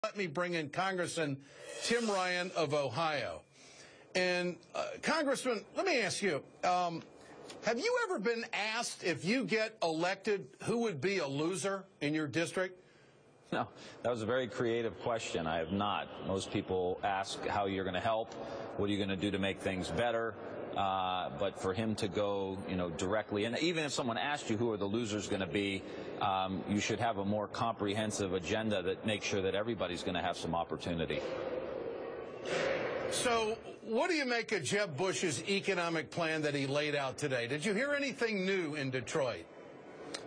Let me bring in Congressman Tim Ryan of Ohio. And Congressman, let me ask you, have you ever been asked if you get elected, who would be a loser in your district? No, that was a very creative question. I have not. Most people ask how you're going to help, what are you going to do to make things better? But for him to go, directly, and even if someone asked you who are the losers going to be, you should have a more comprehensive agenda that makes sure that everybody's going to have some opportunity. So what do you make of Jeb Bush's economic plan that he laid out today? Did you hear anything new in Detroit?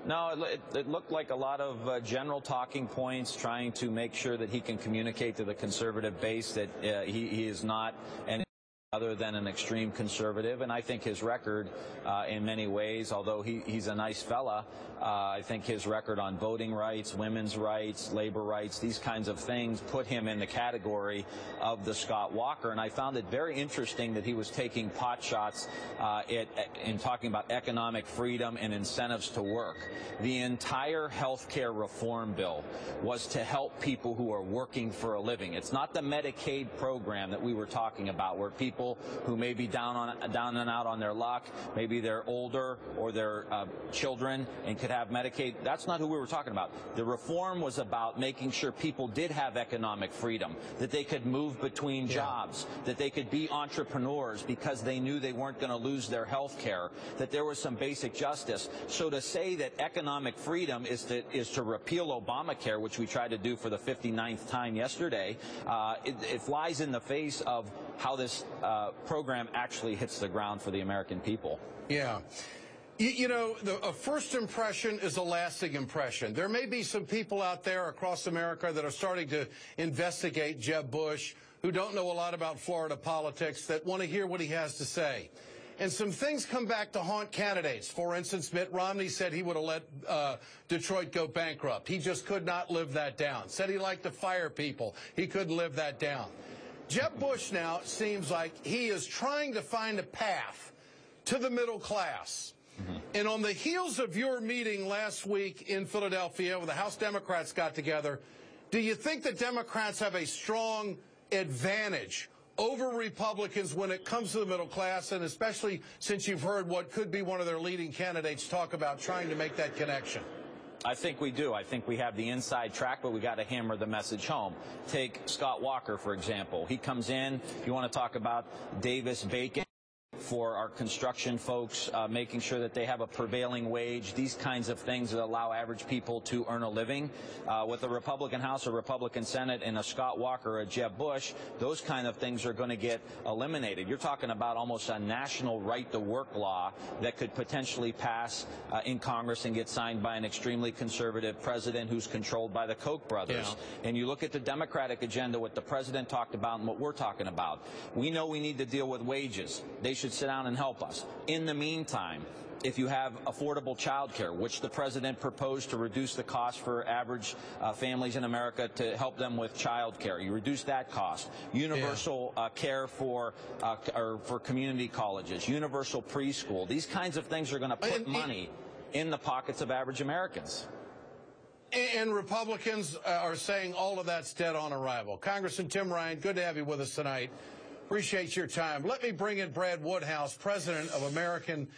No, it looked like a lot of general talking points, trying to make sure that he can communicate to the conservative base that he is not any other than an extreme conservative. And I think his record in many ways, although he's a nice fella, I think his record on voting rights, women's rights, labor rights, these kinds of things put him in the category of the Scott Walker. And I found it very interesting that he was taking pot shots in talking about economic freedom and incentives to work. The entire health care reform bill was to help people who are working for a living. It's not the Medicaid program that we were talking about, where people who may be down and out on their luck, maybe they're older or they're children and could have Medicaid. That's not who we were talking about. The reform was about making sure people did have economic freedom, that they could move between jobs, that they could be entrepreneurs because they knew they weren't going to lose their health care, that there was some basic justice. So to say that economic freedom is to repeal Obamacare, which we tried to do for the 59th time yesterday, it flies in the face of how this program actually hits the ground for the American people. Yeah. A first impression is a lasting impression. There may be some people out there across America that are starting to investigate Jeb Bush, who don't know a lot about Florida politics, that want to hear what he has to say. And some things come back to haunt candidates. For instance, Mitt Romney said he would have let Detroit go bankrupt. He just could not live that down. Said he liked to fire people. He couldn't live that down. Jeb Bush now seems like he is trying to find a path to the middle class. And on the heels of your meeting last week in Philadelphia, where the House Democrats got together, do you think the Democrats have a strong advantage over Republicans when it comes to the middle class, and especially since you've heard what could be one of their leading candidates talk about trying to make that connection? I think we do. I think we have the inside track, but we got to hammer the message home. Take Scott Walker, for example. He comes in, you want to talk about Davis-Bacon for our construction folks, making sure that they have a prevailing wage, these kinds of things that allow average people to earn a living. With a Republican House, a Republican Senate, and a Scott Walker or a Jeb Bush, those kind of things are going to get eliminated. You're talking about almost a national right-to-work law that could potentially pass in Congress and get signed by an extremely conservative president who's controlled by the Koch brothers. Yeah. And you look at the Democratic agenda, what the president talked about and what we're talking about. We know we need to deal with wages. They should sit down and help us. In the meantime, if you have affordable child care, which the president proposed to reduce the cost for average families in America to help them with child care, you reduce that cost. Universal care for community colleges, universal preschool. These kinds of things are going to put money in the pockets of average Americans. And Republicans are saying all of that's dead on arrival. Congressman Tim Ryan, good to have you with us tonight. Appreciate your time. Let me bring in Brad Woodhouse, president of American